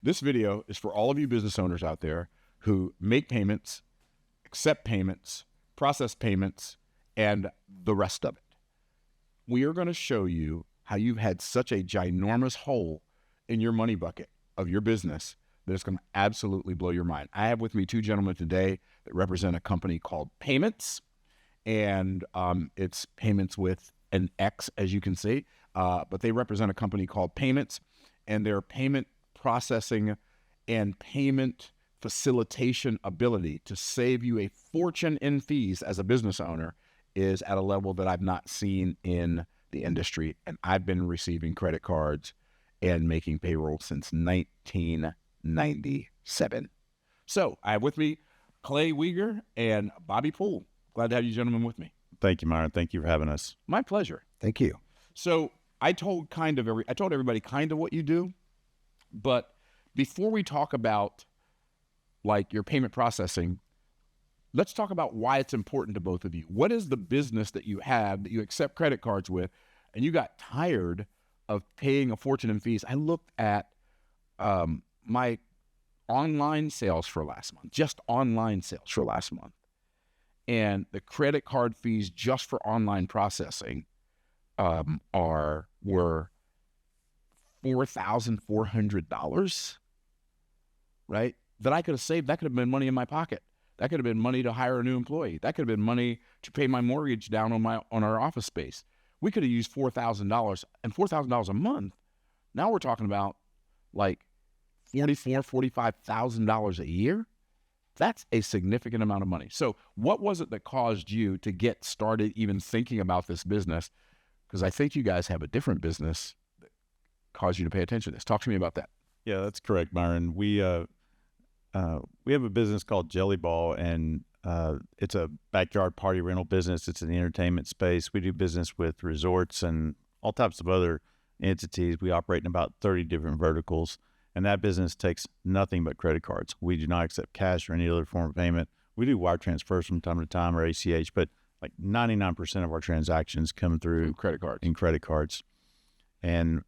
This video is for all of you business owners out there who make payments, accept payments, process payments, and the rest of it. We are going to show you how you've had such a ginormous hole in your money bucket of your business that it's going to absolutely blow your mind. I have with me two gentlemen today that represent a company called Payments, and it's Payments with an X, as you can see, but they represent a company called Payments, and their payment processing and payment facilitation ability to save you a fortune in fees as a business owner is at a level that I've not seen in the industry. And I've been receiving credit cards and making payroll since 1997. So I have with me Clay Weger and Bobby Poole. Glad to have you gentlemen with me. Thank you, Myron. Thank you for having us. My pleasure. Thank you. So I told everybody kind of what you do, but before we talk about like your payment processing, let's talk about why it's important to both of you. What is the business that you have that you accept credit cards with, and you got tired of paying a fortune in fees? I looked at my online sales for last month, just online sales for last month, and the credit card fees just for online processing were $4,400, right? That I could have saved. That could have been money in my pocket. That could have been money to hire a new employee. That could have been money to pay my mortgage down on our office space. We could have used $4,000, and $4,000 a month. Now we're talking about like $45,000 a year. That's a significant amount of money. So what was it that caused you to get started even thinking about this business? Because I think you guys have a different business that caused you to pay attention to this. Talk to me about that. Yeah, that's correct, Myron. We have a business called Jelly Ball, and it's a backyard party rental business. It's in the entertainment space. We do business with resorts and all types of other entities. We operate in about 30 different verticals, and that business takes nothing but credit cards. We do not accept cash or any other form of payment. We do wire transfers from time to time or ACH, but like 99% of our transactions come through credit cards. And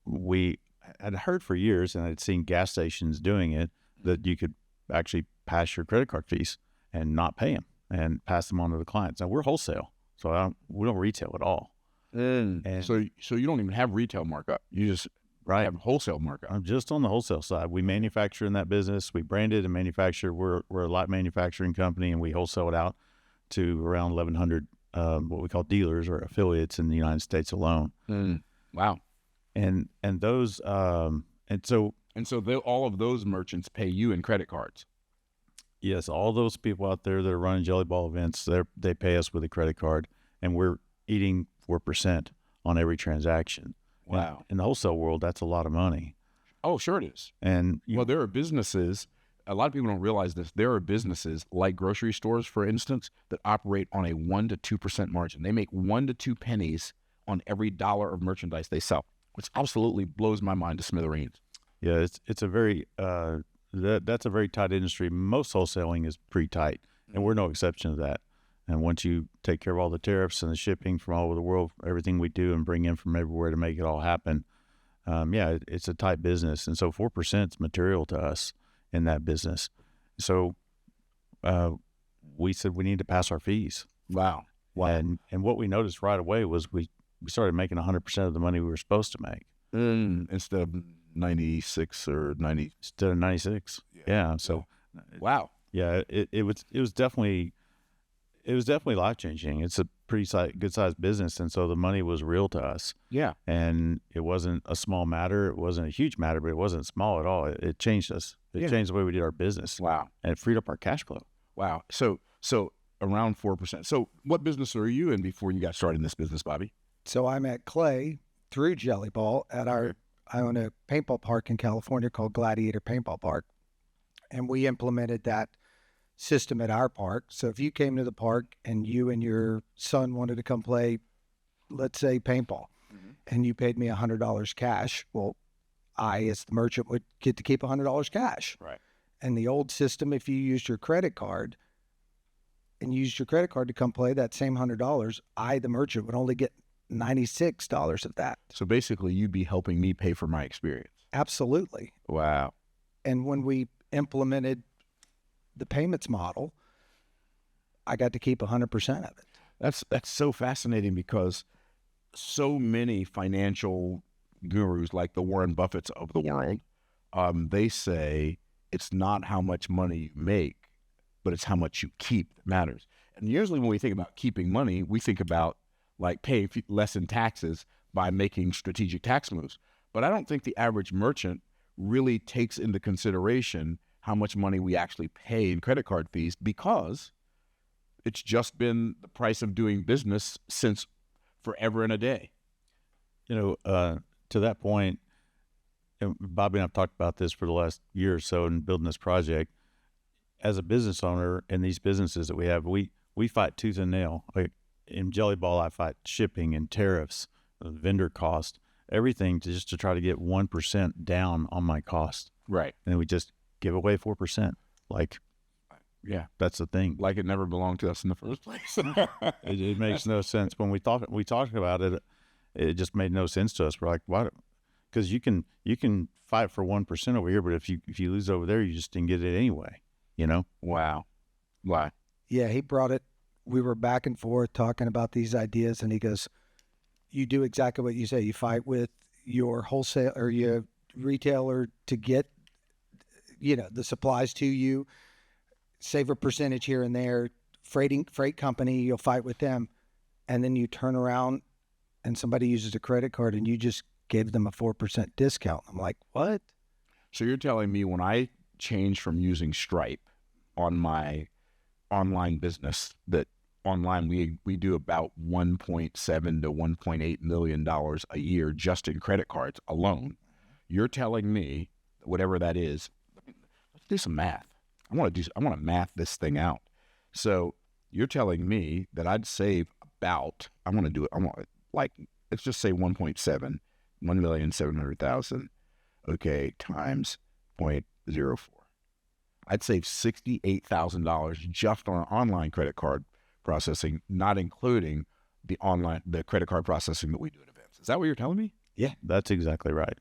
we had heard for years, and I'd seen gas stations doing it, that you could actually pass your credit card fees and not pay them and pass them on to the clients. Now we're wholesale, so we don't retail at all. And so you don't even have retail markup. You just have wholesale markup. I'm just on the wholesale side. We manufacture in that business. We brand it and manufacture. We're a light manufacturing company, and we wholesale it out to around 1,100 what we call dealers or affiliates in the United States alone. Wow. And those so all of those merchants pay you in credit cards. Yes, all those people out there that are running Jelly Ball events, they pay us with a credit card, and we're eating 4% on every transaction. Wow. In the wholesale world, that's a lot of money. Oh, sure it is. And there are businesses, a lot of people don't realize this, there are businesses like grocery stores, for instance, that operate on a 1 to 2% margin. They make 1 to 2 pennies on every dollar of merchandise they sell, which absolutely blows my mind to smithereens. Yeah, it's a very that's a very tight industry. Most wholesaling is pretty tight, and we're no exception to that. And once you take care of all the tariffs and the shipping from all over the world, everything we do and bring in from everywhere to make it all happen, it's a tight business. And so 4% is material to us in that business. So we said we need to pass our fees. Wow. And what we noticed right away was we started making 100% of the money we were supposed to make. Instead of 96 or 90. Instead of 96. Yeah. So, wow. Yeah, it was definitely life-changing. It's a pretty good sized business, and so the money was real to us. Yeah. And it wasn't a small matter. It wasn't a huge matter, but it wasn't small at all. It changed us. It changed the way we did our business. Wow. And it freed up our cash flow. Wow. So around 4%. So what business are you in before you got started in this business, Bobby? So I met Clay through Jelly Ball I own a paintball park in California called Gladiator Paintball Park. And we implemented that system at our park. So if you came to the park and you and your son wanted to come play, let's say paintball, and you paid me $100 cash, well, I, as the merchant, would get to keep $100 cash. Right. And the old system, if you used your credit card to come play that same $100, I, the merchant, would only get $96 of that. So basically, you'd be helping me pay for my experience. Absolutely. Wow. And when we implemented the payments model, I got to keep 100% of it. That's so fascinating because so many financial gurus like the Warren Buffetts of the world, they say it's not how much money you make, but it's how much you keep that matters. And usually when we think about keeping money, we think about like paying less in taxes by making strategic tax moves. But I don't think the average merchant really takes into consideration how much money we actually pay in credit card fees, because it's just been the price of doing business since forever and a day. To that point, and Bobby and I've talked about this for the last year or so in building this project. As a business owner in these businesses that we have, we fight tooth and nail. Like in Jelly Ball, I fight shipping and tariffs, vendor cost, everything just to try to get 1% down on my cost. Right. And then we just give away 4%. Like, yeah, that's the thing. Like it never belonged to us in the first place. It makes no sense. When we talked about it, it just made no sense to us. We're like, why? Because you can fight for 1% over here, but if you lose over there, you just didn't get it anyway. Wow. Why? Yeah, he brought it. We were back and forth talking about these ideas, and he goes, you do exactly what you say. You fight with your wholesale or your retailer to get, the supplies to you, save a percentage here and there. Freight company, you'll fight with them. And then you turn around and somebody uses a credit card and you just gave them a 4% discount. I'm like, what? So you're telling me when I changed from using Stripe on my online business, that online we do about $1.7 to $1.8 million a year just in credit cards alone. You're telling me whatever that is, let's do some math. I want to math this thing out. So you're telling me that I'd save about, let's just say 1,700,000, okay, times 0.04. I'd save $68,000 just on online credit card processing, not including the credit card processing that we do at events. Is that what you're telling me? Yeah, that's exactly right.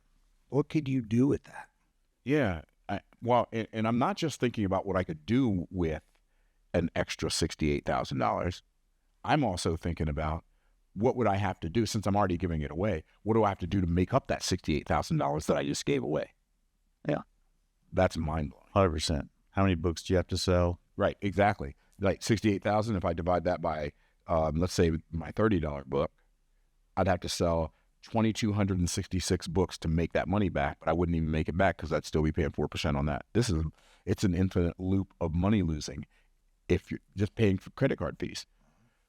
What could you do with that? Yeah. And I'm not just thinking about what I could do with an extra $68,000. I'm also thinking about what would I have to do, since I'm already giving it away. What do I have to do to make up that $68,000 that I just gave away? Yeah. That's mind-blowing. 100%. How many books do you have to sell? Right, exactly. Like 68,000, if I divide that by, let's say my $30 book, I'd have to sell 2,266 books to make that money back, but I wouldn't even make it back because I'd still be paying 4% on that. It's an infinite loop of money losing if you're just paying for credit card fees.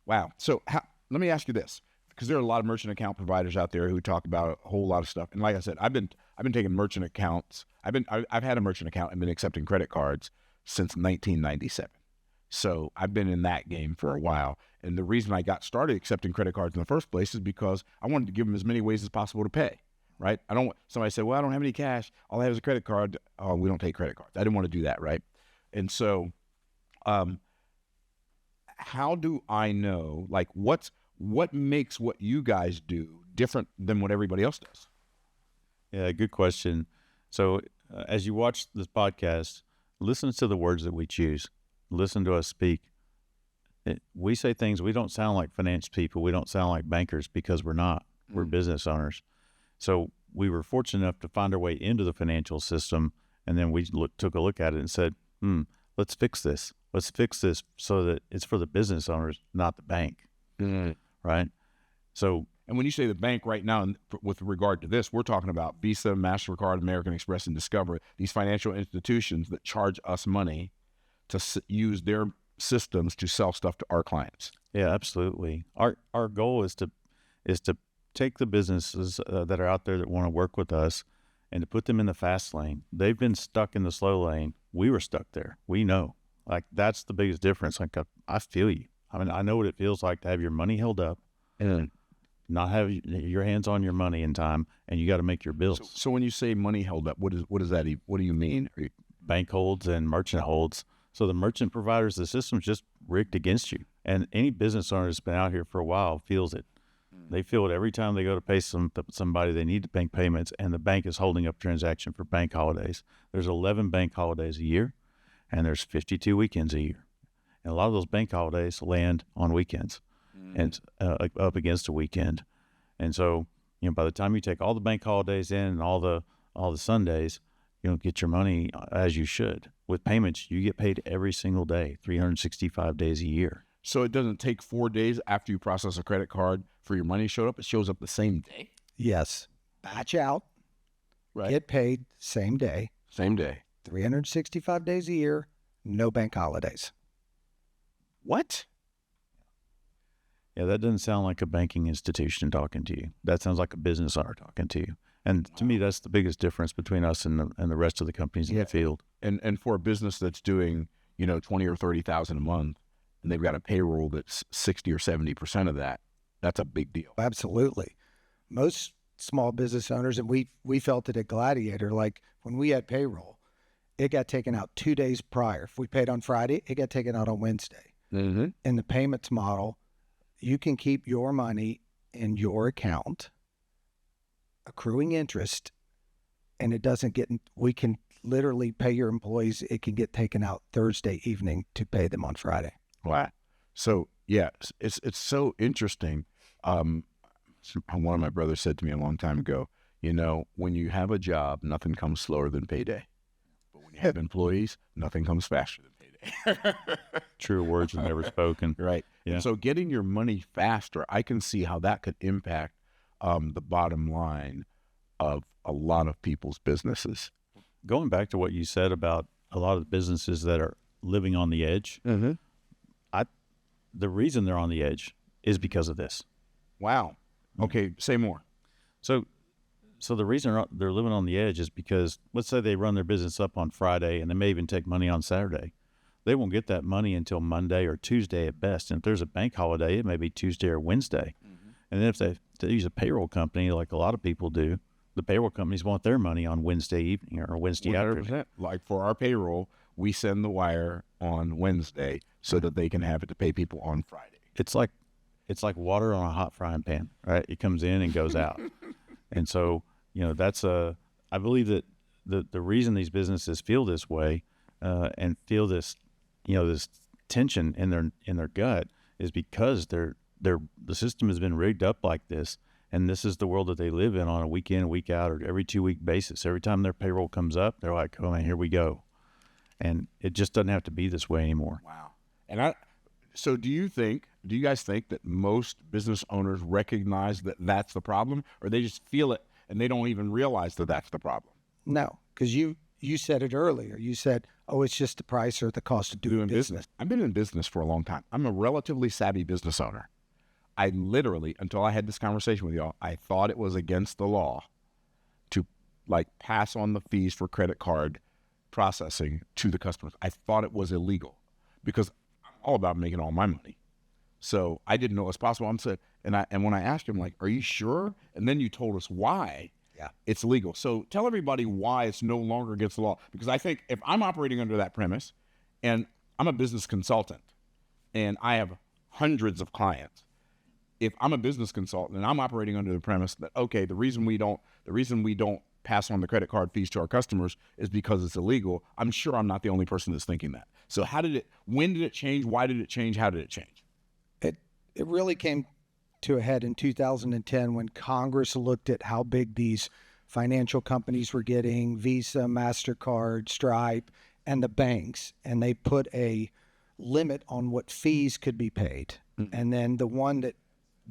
Wow. So let me ask you this, because there are a lot of merchant account providers out there who talk about a whole lot of stuff. And like I said, I've been taking merchant accounts. I've had a merchant account and been accepting credit cards since 1997. So I've been in that game for a while. And the reason I got started accepting credit cards in the first place is because I wanted to give them as many ways as possible to pay, right? Somebody said, well, I don't have any cash. All I have is a credit card. Oh, we don't take credit cards. I didn't want to do that, right? And so how do I know, like, what makes what you guys do different than what everybody else does? Yeah, good question. So as you watch this podcast, listen to the words that we choose. Listen to us speak. We say things, we don't sound like finance people. We don't sound like bankers because we're not. We're business owners. So we were fortunate enough to find our way into the financial system, and then we took a look at it and said, let's fix this. Let's fix this so that it's for the business owners, not the bank, right? So, and when you say the bank right now, with regard to this, we're talking about Visa, MasterCard, American Express, and Discover, these financial institutions that charge us money to use their systems to sell stuff to our clients. Yeah, absolutely. Our goal is to take the businesses that are out there that want to work with us and to put them in the fast lane. They've been stuck in the slow lane. We were stuck there. We know. Like, that's the biggest difference. Like, I feel you. I mean, I know what it feels like to have your money held up and not have your hands on your money in time, and you got to make your bills. So when you say money held up, what is that? What do you mean? Bank holds and merchant holds. So the merchant providers, the system's just rigged against you. And any business owner that's been out here for a while feels it. They feel it every time they go to pay somebody. They need to make payments, and the bank is holding up transaction for bank holidays. There's 11 bank holidays a year, and there's 52 weekends a year. And a lot of those bank holidays land on weekends and up against a weekend. And so, by the time you take all the bank holidays in and all the Sundays, you don't get your money as you should. With payments, you get paid every single day, 365 days a year. So it doesn't take 4 days after you process a credit card for your money to show up. It shows up the same day. Yes. Batch out, Right. get paid same day, Same day. 365 days a year, no bank holidays. What? Yeah, that doesn't sound like a banking institution talking to you. That sounds like a business owner talking to you. And to me, that's the biggest difference between us and the rest of the companies in the field. And for a business that's doing, 20 or 30,000 a month, and they've got a payroll that's 60 or 70% of that, that's a big deal. Absolutely. Most small business owners, and we felt it at Gladiator, like when we had payroll, it got taken out 2 days prior. If we paid on Friday, it got taken out on Wednesday. Mm-hmm. In the payments model, you can keep your money in your account, accruing interest, and it doesn't get, we can literally pay your employees. It can get taken out Thursday evening to pay them on Friday. Wow. So, yeah, it's so interesting. One of my brothers said to me a long time ago, when you have a job, nothing comes slower than payday. But when you have employees, nothing comes faster than payday. True words are never spoken. Right. Yeah. And so getting your money faster, I can see how that could impact the bottom line of a lot of people's businesses. Going back to what you said about a lot of the businesses that are living on the edge, Mm-hmm. the reason they're on the edge is because of this. Wow. Okay, say more. So the reason they're living on the edge is because, let's say they run their business up on Friday and they may even take money on Saturday. They won't get that money until Monday or Tuesday at best. And if there's a bank holiday, it may be Tuesday or Wednesday. Mm-hmm. And then if they use a payroll company, like a lot of people do, the payroll companies want their money on Wednesday evening or Wednesday afternoon. Like for our payroll, we send the wire on Wednesday so that they can have it to pay people on Friday. It's like water on a hot frying pan, right? It comes in and goes out. And so, that's I believe that the reason these businesses feel this way and feel this, this tension in their gut is because the system has been rigged up like this. And this is the world that they live in on a week in, week out, or every 2 week basis. Every time their payroll comes up, they're like, oh man, here we go. And it just doesn't have to be this way anymore. Wow. And so do you guys think that most business owners recognize that that's the problem, or they just feel it and they don't even realize that that's the problem? No, because you said it earlier. You said, oh, it's just the price or the cost of doing business. I've been in business for a long time. I'm a relatively savvy business owner. I literally, until I had this conversation with y'all, I thought it was against the law to pass on the fees for credit card processing to the customers. I thought it was illegal because I'm all about making all my money. So I didn't know it was possible. And when I asked him, are you sure? And then you told us why it's legal. So tell everybody why it's no longer against the law. Because I think if I'm operating under that premise, and I'm a business consultant, and I have hundreds of clients, if I'm a business consultant and I'm operating under the premise that, okay, the reason we don't pass on the credit card fees to our customers is because it's illegal, I'm sure I'm not the only person that's thinking that. So when did it change? Why did it change? How did it change? It really came to a head in 2010 when Congress looked at how big these financial companies were getting, Visa, MasterCard, Stripe, and the banks, and they put a limit on what fees could be paid. Mm-hmm. And then the one that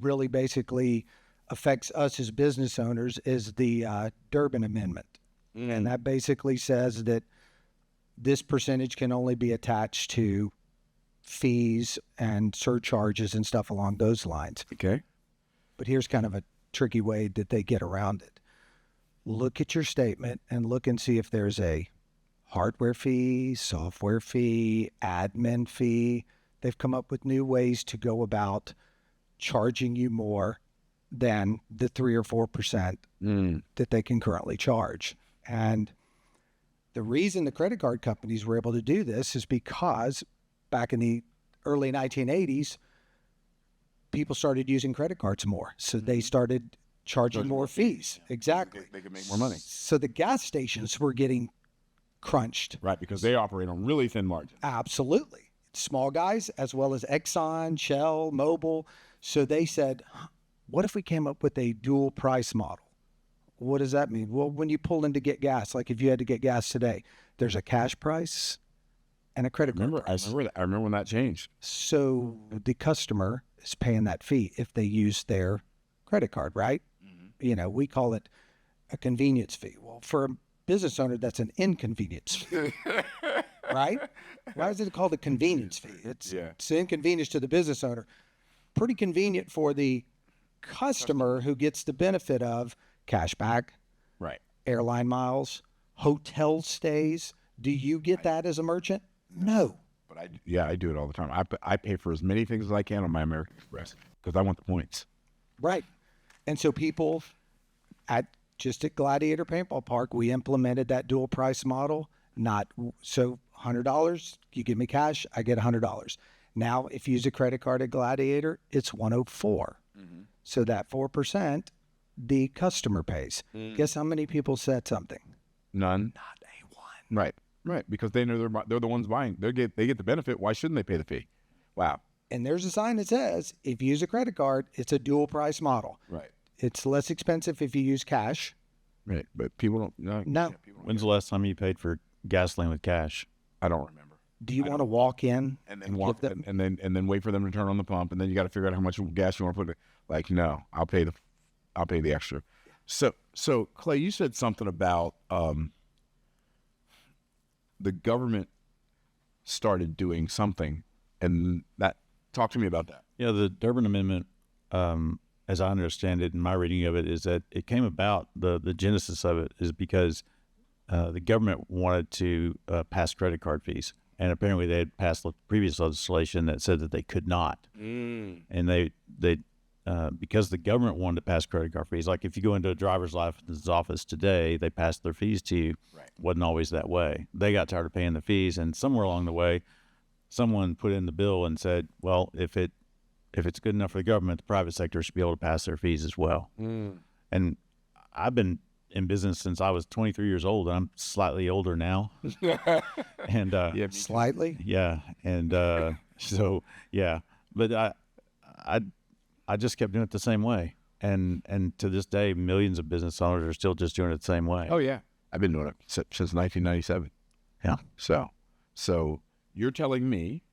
really basically affects us as business owners is the Durbin Amendment. Mm. And that basically says that this percentage can only be attached to fees and surcharges and stuff along those lines. Okay. But here's kind of a tricky way that they get around it. Look at your statement and look and see if there's a hardware fee, software fee, admin fee. They've come up with new ways to go about charging you more than the 3 or 4% that they can currently charge. And the reason the credit card companies were able to do this is because back in the early 1980s, people started using credit cards more. So they started charging more fees. Exactly. They could make more money. So the gas stations were getting crunched. Right, because they operate on really thin margins. Absolutely. Small guys, as well as Exxon, Shell, Mobil. So they said, what if we came up with a dual price model? What does that mean? Well, when you pull in to get gas, like if you had to get gas today, there's a cash price and a credit card price. I remember when that changed. So the customer is paying that fee if they use their credit card, right? You know, we call it a convenience fee. Well, for a business owner, that's an inconvenience fee, right? Why is it called a convenience fee? It's an inconvenience to the business owner. Pretty convenient for the customer who gets the benefit of cash back, Right. airline miles, hotel stays. Do you get that as a merchant? No. But I do it all the time. I pay for as many things as I can on my American Express because I want the points. Right. And so people at Gladiator Paintball Park, we implemented that dual price model. So $100, you give me cash, I get $100. Now, if you use a credit card at Gladiator, it's $104. So that 4%, the customer pays. Guess how many people said something? None. Not a one. Right. Right. Because they know they're the ones buying. They get the benefit. Why shouldn't they pay the fee? Wow. And there's a sign that says, if you use a credit card, it's a dual price model. Right. It's less expensive if you use cash. Right. But people don't. No. No. When's the last time you paid for gasoline with cash? I don't remember. Do you want to walk in And then walk and then wait for them to turn on the pump, and then you got to figure out how much gas you want to put. Like, no, I'll pay the extra. So Clay, you said something about the government started doing something, and talk to me about that. Yeah, the Durbin Amendment, as I understand it, in my reading of it, is that it came about, the genesis of it is because the government wanted to pass credit card fees. And apparently they had passed previous legislation that said that they could not. And they because the government wanted to pass credit card fees, like if you go into a driver's license office today, they pass their fees to you. Right. Wasn't always that way. They got tired of paying the fees, and somewhere along the way, someone put in the bill and said, well, if it's good enough for the government, the private sector should be able to pass their fees as well. And I've been in business since I was 23 years old, and I'm slightly older now. And slightly? yeah, and so yeah, but I just kept doing it the same way, and to this day, millions of business owners are still just doing it the same way. Oh yeah, I've been doing it since 1997. Yeah. So you're telling me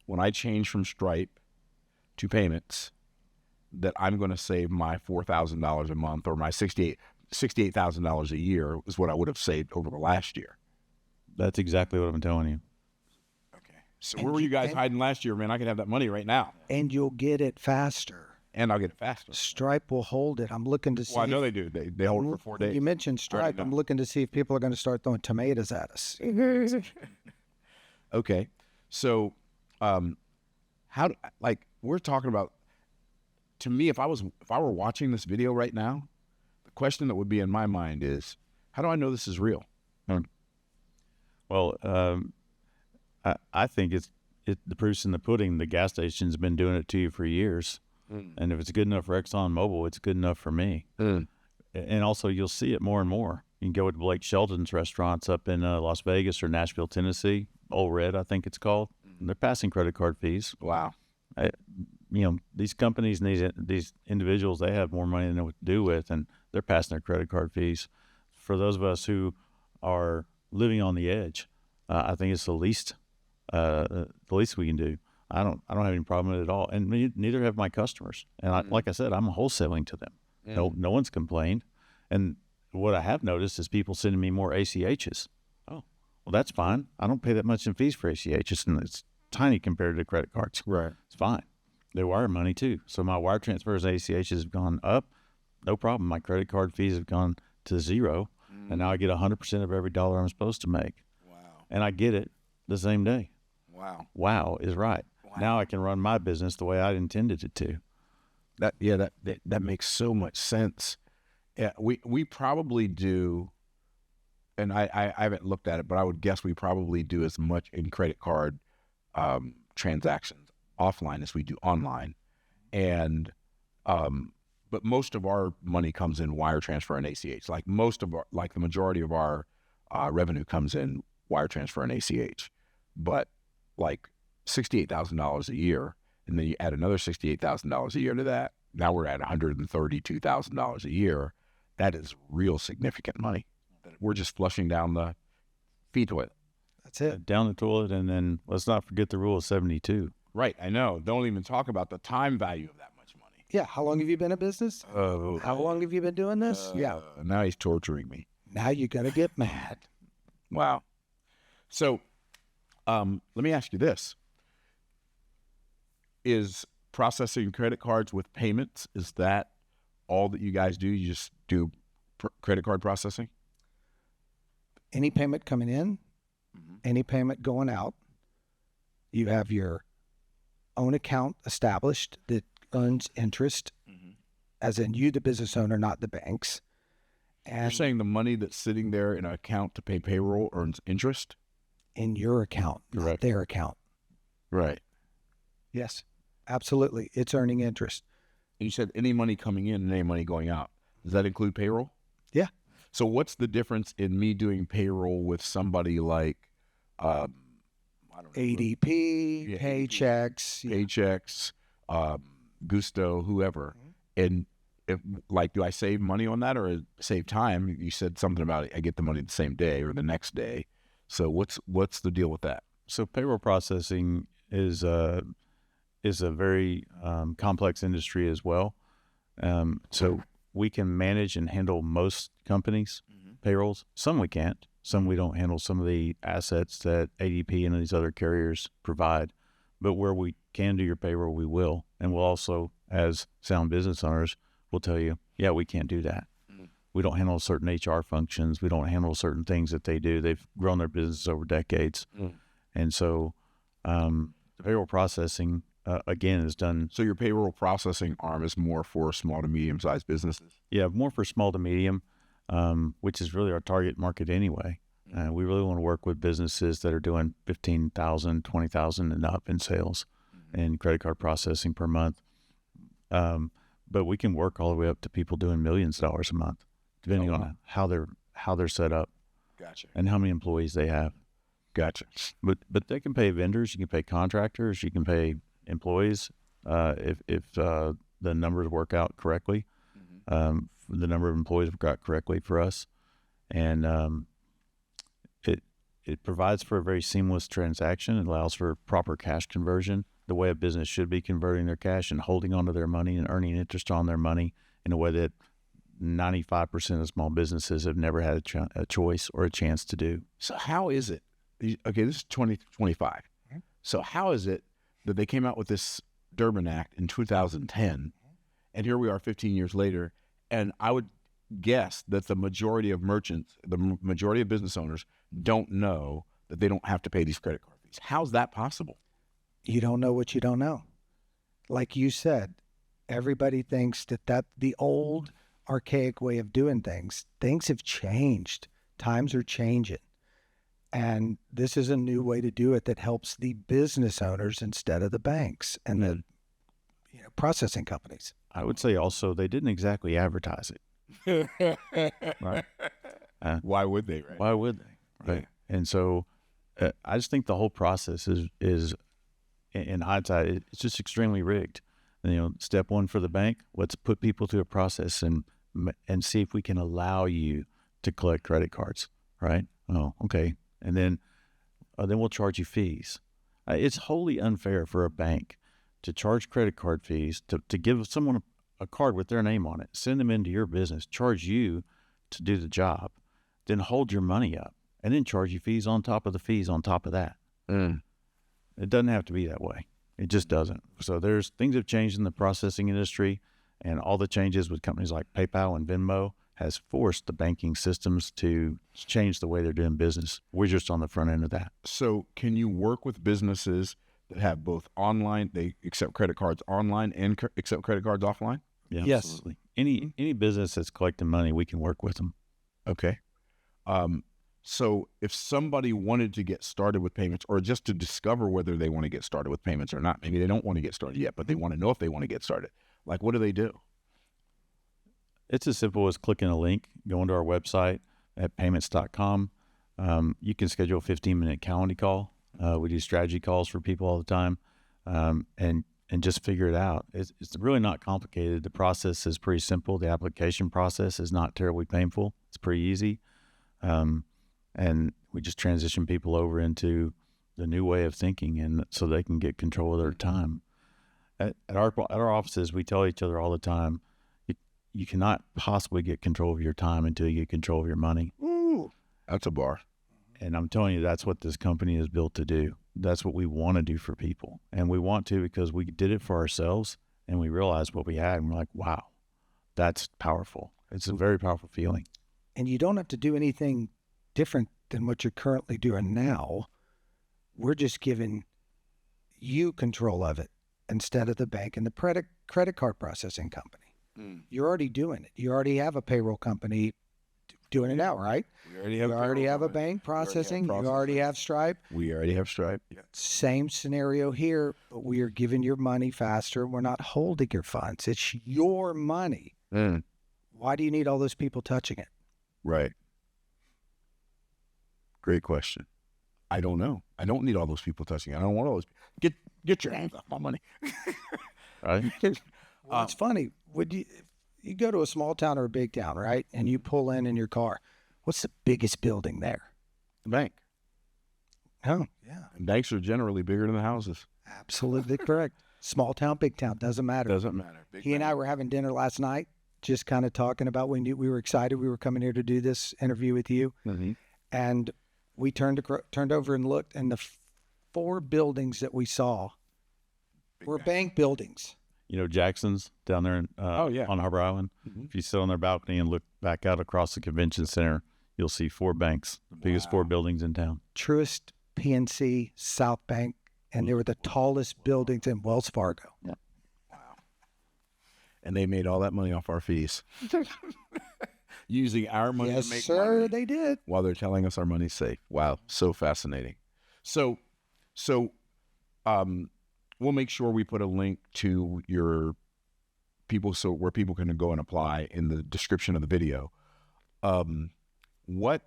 when I change from Stripe to payments that I'm going to save my $4,000 a month, or my $68,000 a year is what I would have saved over the last year. That's exactly what I'm telling you. Okay. So where were you guys hiding last year, man? I could have that money right now. And you'll get it faster. And I'll get it faster. Stripe will hold it. I'm looking to see. Well, I know they do. They hold it for 4 days. You mentioned Stripe. I'm looking to see if people are going to start throwing tomatoes at us. Okay. So we're talking about, to me, if I were watching this video right now, the question that would be in my mind is, how do I know this is real? Well, I think the proof's in the pudding. The gas station's been doing it to you for years. And if it's good enough for ExxonMobil, it's good enough for me. And also, you'll see it more and more. You can go to Blake Shelton's restaurants up in Las Vegas or Nashville, Tennessee, Old Red, I think it's called. And they're passing credit card fees. Wow. These companies and these individuals, they have more money than they know what to do with, and they're passing their credit card fees. For those of us who are living on the edge, I think it's the least we can do. I don't have any problem with it at all, and neither have my customers. And like I said, I'm wholesaling to them. No one's complained. And what I have noticed is people sending me more ACHs. Oh, well, that's fine. I don't pay that much in fees for ACHs, and it's tiny compared to credit cards. Right. It's fine. They wire money too. So my wire transfers and ACHs have gone up. No problem. My credit card fees have gone to zero. And now I get 100% of every dollar I'm supposed to make. Wow. And I get it the same day. Wow. Wow is right. Wow. Now I can run my business the way I intended it to. That makes so much sense. Yeah, we probably do, and I haven't looked at it, but I would guess we probably do as much in credit card transactions offline as we do online. and but most of our money comes in wire transfer and ACH. Like the majority of our revenue comes in wire transfer and ACH. But like $68,000 a year, and then you add another $68,000 a year to that. Now we're at $132,000 a year. That is real significant money. We're just flushing down the fee toilet. That's it. Down the toilet, and then let's not forget the rule of 72. Right, I know. Don't even talk about the time value of that much money. Yeah. How long have you been in business? Oh, How long have you been doing this? Yeah. Now he's torturing me. Now you're going to get mad. Wow. So let me ask you this. Is processing credit cards with payments, is that all that you guys do? You just do credit card processing? Any payment coming in, any payment going out, you have your own account established that earns interest, as in you, the business owner, not the banks. And You're saying the money that's sitting there in an account to pay payroll earns interest? in your account, not Correct. their account. Right. Yes, absolutely. It's earning interest. And you said any money coming in and any money going out. Does that include payroll? Yeah. So what's the difference in me doing payroll with somebody like, I don't know, ADP, Yeah, paychecks. yeah. Paychecks, Gusto, whoever, and if, like, do I save money on that or save time? You said something about I get the money the same day or the next day. So what's the deal with that? So payroll processing is a very complex industry as well. So we can manage and handle most companies' payrolls. Some we can't. Some we don't handle some of the assets that ADP and these other carriers provide. But where we can do your payroll, we will. And we'll also, as sound business owners, we'll tell you, yeah, we can't do that. We don't handle certain HR functions. We don't handle certain things that they do. They've grown their business over decades. And so the payroll processing, again, is done. So your payroll processing arm is more for small to medium-sized businesses? Yeah, more for small to medium, which is really our target market anyway. We really want to work with businesses that are doing $15,000, $20,000 and up in sales and credit card processing per month. But we can work all the way up to people doing millions of dollars a month, depending on how they're set up. Gotcha. And how many employees they have. Gotcha. But they can pay vendors, you can pay contractors, you can pay employees if the numbers work out correctly. The number of employees work out correctly for us, and it provides for a very seamless transaction. It allows for proper cash conversion, the way a business should be converting their cash and holding onto their money and earning interest on their money in a way that 95% of small businesses have never had a choice or a chance to do. So how is it? Okay, this is 2025. So how is it that they came out with this Durbin Act in 2010, and here we are 15 years later, and I would guess that the majority of merchants, the majority of business owners don't know that they don't have to pay these credit card fees. How's that possible? You don't know what you don't know. Like you said, everybody thinks that the old archaic way of doing things have changed. Times are changing. And this is a new way to do it that helps the business owners instead of the banks and the processing companies. I would say also they didn't exactly advertise it. Right. Why would they? Right? Why would they? Right. And so I just think the whole process is in hindsight, it's just extremely rigged. Step one for the bank, let's put people through a process and see if we can allow you to collect credit cards. Right. Oh, okay. And then we'll charge you fees. It's wholly unfair for a bank to charge credit card fees, to give someone a card with their name on it, send them into your business, charge you to do the job, then hold your money up, and then charge you fees on top of the fees on top of that. It doesn't have to be that way. It just doesn't. So things have changed in the processing industry, and all the changes with companies like PayPal and Venmo has forced the banking systems to change the way they're doing business. We're just on the front end of that. So can you work with businesses that have both online, they accept credit cards online and accept credit cards offline? Yeah, Yes. absolutely. Any business that's collecting money, we can work with them. Okay. So if somebody wanted to get started with payments, or just to discover whether they want to get started with payments or not, maybe they don't want to get started yet, but they want to know if they want to get started. Like, what do they do? It's as simple as clicking a link, going to our website at payments.com. You can schedule a 15-minute calendar call. We do strategy calls for people all the time, and just figure it out. It's really not complicated. The process is pretty simple. The application process is not terribly painful. It's pretty easy. And we just transition people over into the new way of thinking, and so they can get control of their time. At our offices, we tell each other all the time, you cannot possibly get control of your time until you get control of your money. Ooh, that's a bar. And I'm telling you, that's what this company is built to do. That's what we want to do for people. And we want to because we did it for ourselves, and we realized what we had, and we're like, wow, that's powerful. It's a very powerful feeling. And you don't have to do anything different than what you're currently doing now. We're just giving you control of it instead of the bank and the credit card processing company. You're already doing it. You already have a payroll company doing it now, right? We already have a bank processing. You already have Stripe. We already have Stripe. Yeah. Same scenario here, but we are giving your money faster. We're not holding your funds. It's your money. Why do you need all those people touching it? Right. Great question. I don't know. I don't need all those people touching it. I don't want all those. Get your hands off my money. Right? Well, it's funny. Would you go to a small town or a big town, right? And you pull in your car. What's the biggest building there? The bank. Oh, yeah. And banks are generally bigger than the houses. Absolutely correct. Small town, big town, doesn't matter. Doesn't matter. He and I were having dinner last night, just kind of talking about we were excited we were coming here to do this interview with you. Mm-hmm. And we turned over and looked, and the 4 buildings that we saw were bank buildings. You know, Jackson's down there on Harbor Island. Mm-hmm. If you sit on their balcony and look back out across the convention center, you'll see 4 banks, the biggest 4 buildings in town. Truist, PNC, South Bank, and they were the tallest buildings in Wells Fargo. Yeah. Wow. And they made all that money off our fees. Using our money to make money. Yes, sir, they did. While they're telling us our money's safe. Wow, so fascinating. So we'll make sure we put a link to your people, so where people can go and apply, in the description of the video. What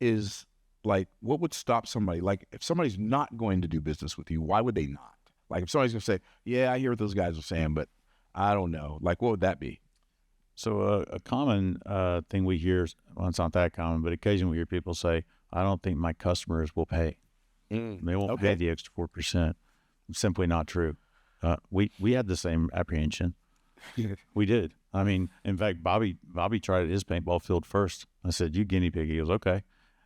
would stop somebody? Like, if somebody's not going to do business with you, why would they not? Like, if somebody's going to say, yeah, I hear what those guys are saying, but I don't know. Like, what would that be? So a common thing we hear, well, it's not that common, but occasionally we hear people say, I don't think my customers will pay. They won't pay the extra 4%. It's simply not true. We had the same apprehension. We did. I mean, in fact, Bobby tried at his paintball field first. I said, you guinea pig. He goes, okay.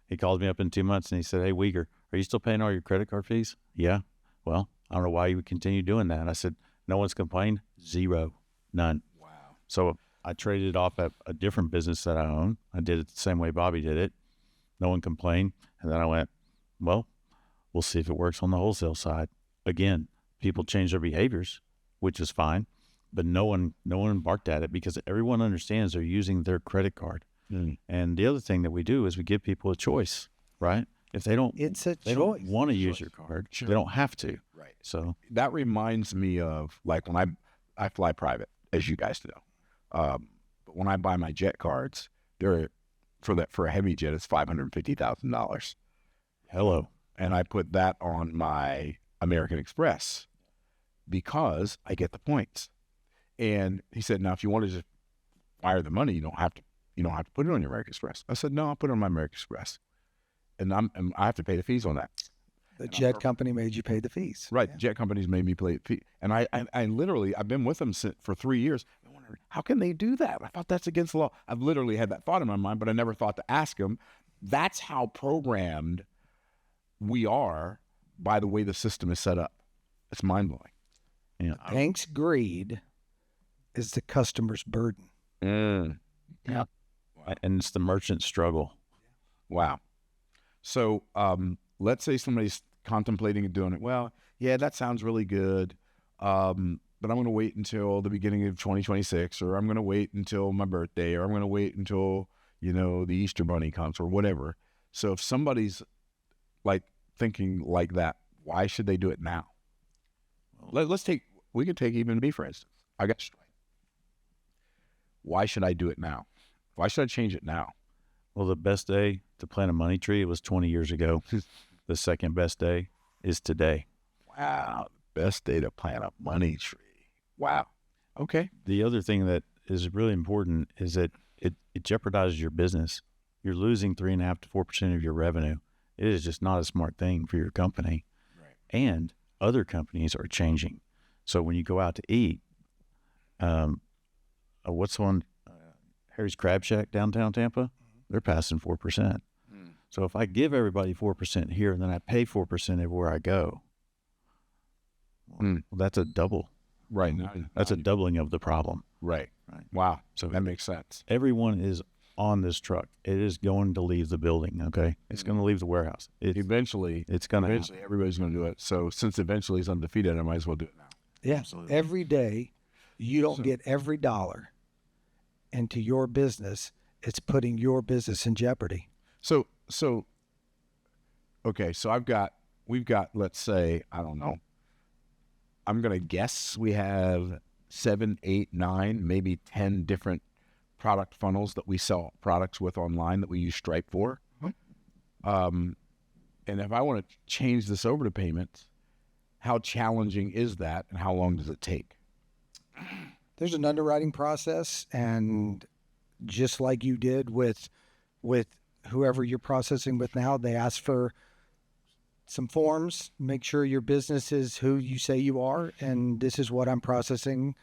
He called me up in 2 months and he said, hey, Uyghur, are you still paying all your credit card fees? Yeah. Well, I don't know why you would continue doing that. I said, no one's complained? Zero. None. Wow. So I traded it off at a different business that I own. I did it the same way Bobby did it. No one complained. And then I went, well, we'll see if it works on the wholesale side. Again, people change their behaviors, which is fine, but no one embarked at it because everyone understands they're using their credit card. And the other thing that we do is we give people a choice, right? If they don't, they don't want to use your card, they don't have to. Right. So that reminds me of, like, when I fly private, as you guys know. But when I buy my jet cards, they're for a heavy jet, it's $550,000. Hello. And I put that on my American Express because I get the points. And he said, now, if you want to just wire the money, you don't have to put it on your American Express. I said, no, I'll put it on my American Express. And I have to pay the fees on that. The jet company made you pay the fees. Right. Yeah. Jet companies made me pay the fee. And I literally, I've been with them for 3 years. I wondered, how can they do that? I thought that's against the law. I've literally had that thought in my mind, but I never thought to ask them. That's how programmed we are by the way the system is set up. It's mind-blowing. Yeah. Bank's greed is the customer's burden. Yeah. And it's the merchant struggle. Wow. So let's say somebody's contemplating doing it. Well, yeah, that sounds really good, but I'm going to wait until the beginning of 2026, or I'm going to wait until my birthday, or I'm going to wait until, the Easter Bunny comes or whatever. So if somebody's like thinking like that, why should they do it now? We could take even me, for instance. I got Stripe. Why should I do it now? Why should I change it now? Well, the best day to plant a money tree was 20 years ago. The second best day is today. Wow. Best day to plant a money tree. Wow. Okay. The other thing that is really important is that it jeopardizes your business. You're losing 3.5 to 4% of your revenue. It is just not a smart thing for your company. Right. And other companies are changing. So when you go out to eat, what's on Harry's Crab Shack downtown Tampa? They're passing 4%. So if I give everybody 4% here and then I pay 4% everywhere I go, well, that's a double. Right. That's a doubling of the problem. Right. Right. Wow. So that makes sense. Everyone is on this truck. It is going to leave the building. Okay. It's going to leave the warehouse. Eventually everybody's going to do it. So since eventually it's undefeated, I might as well do it now. Yeah. Absolutely. Every day, you don't get every dollar into your business. It's putting your business in jeopardy. So we've got, let's say, I don't know, I'm going to guess we have 7, 8, 9, maybe 10 different product funnels that we sell products with online that we use Stripe for. And if I want to change this over to payments, how challenging is that and how long does it take? There's an underwriting process, and just like you did with whoever you're processing with now, they ask for some forms, make sure your business is who you say you are, and this is what I'm processing.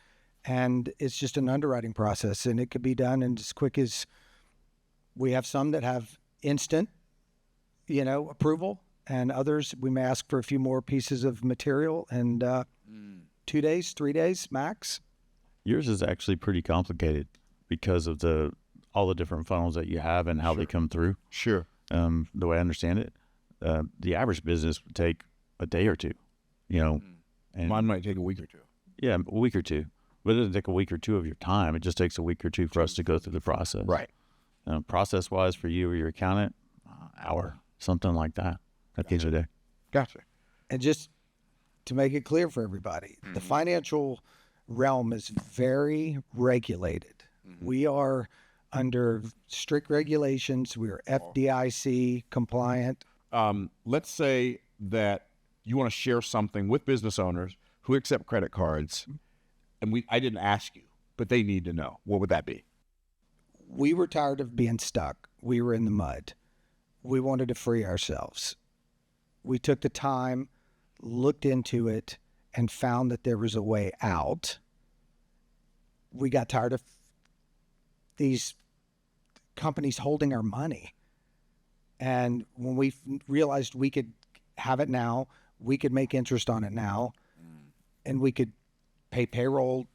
And it's just an underwriting process, and it could be done in as quick as, we have some that have instant, approval, and others we may ask for a few more pieces of material, and 2 days, 3 days max. Yours is actually pretty complicated because of all the different funnels that you have and how they come through. Sure. The way I understand it, the average business would take a day or two, and mine might take a week or two. Yeah, a week or two. But it doesn't take a week or two of your time. It just takes a week or two for us to go through the process. Right. Process-wise for you or your accountant, hour, something like that. At the end of the day. Gotcha. And just to make it clear for everybody, the financial realm is very regulated. We are under strict regulations. We are FDIC compliant. Let's say that you want to share something with business owners who accept credit cards, and I didn't ask you, but they need to know. What would that be? We were tired of being stuck. We were in the mud. We wanted to free ourselves. We took the time, looked into it, and found that there was a way out. We got tired of these companies holding our money. And when we realized we could have it now, we could make interest on it now, and we could pay payroll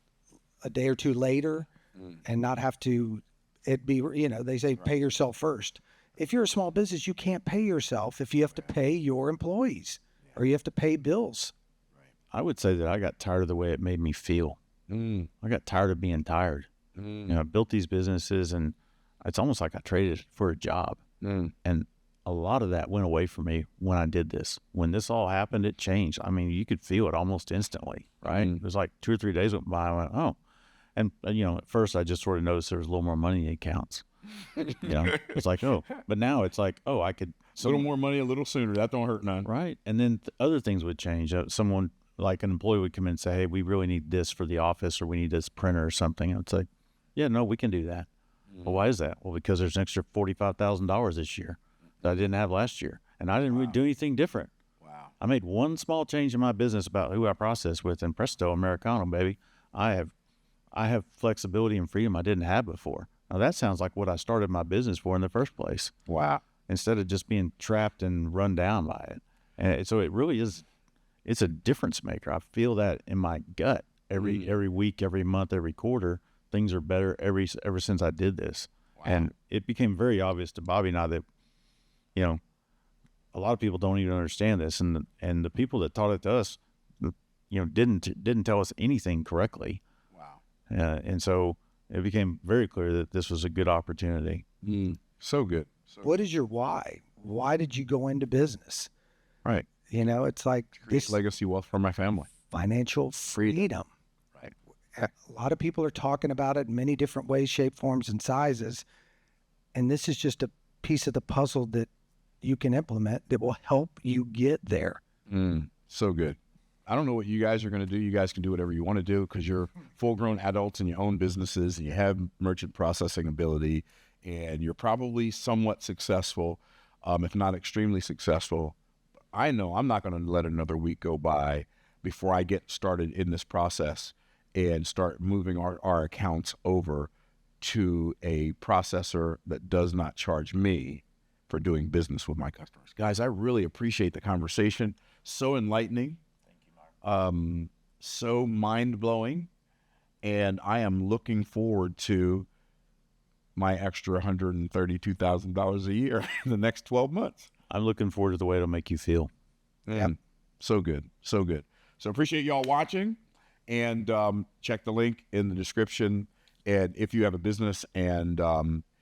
a day or two later and not have to, they say pay yourself first. If you're a small business, you can't pay yourself if you have to pay your employees or you have to pay bills. I would say that I got tired of the way it made me feel. I got tired of being tired. I built these businesses, and it's almost like I traded it for a job. And a lot of that went away from me when I did this. When this all happened, it changed. I mean, you could feel it almost instantly, right? It was like 2 or 3 days went by. I went, oh. And, at first I just sort of noticed there was a little more money in the accounts. It's like, oh. But now it's like, oh, I could. A little more money a little sooner. That don't hurt none. Right. And then other things would change. Someone, like an employee, would come in and say, hey, we really need this for the office, or we need this printer or something. And it's like, yeah, no, we can do that. Well, why is that? Well, because there's an extra $45,000 this year that I didn't have last year. And I didn't really do anything different. Wow. I made one small change in my business about who I process with, and presto, Americano, baby. I have flexibility and freedom I didn't have before. Now, that sounds like what I started my business for in the first place. Wow. Instead of just being trapped and run down by it. And so it really is, it's a difference maker. I feel that in my gut every week, every month, every quarter. Things are better ever since I did this. Wow. And it became very obvious to Bobby and I that, a lot of people don't even understand this. And the people that taught it to us, didn't tell us anything correctly. Wow. And so it became very clear that this was a good opportunity. So good. What is your why? Why did you go into business? Right. You know, it's like This this legacy wealth for my family. financial freedom. Right. A lot of people are talking about it in many different ways, shape, forms, and sizes. And this is just a piece of the puzzle that you can implement that will help you get there. So good. I don't know what you guys are going to do. You guys can do whatever you want to do because you're full-grown adults and you own businesses and you have merchant processing ability and you're probably somewhat successful, if not extremely successful. I know I'm not going to let another week go by before I get started in this process and start moving our accounts over to a processor that does not charge me for doing business with my customers. Guys, I really appreciate the conversation. So enlightening. So mind-blowing, and I am looking forward to my extra $132,000 a year in the next 12 months. I'm looking forward to the way it'll make you feel. Man, so good, so good. So appreciate y'all watching, and check the link in the description. And if you have a business, and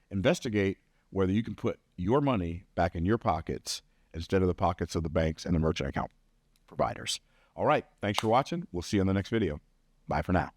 investigate whether you can put your money back in your pockets instead of the pockets of the banks and the merchant account providers. All right. Thanks for watching. We'll see you in the next video. Bye for now.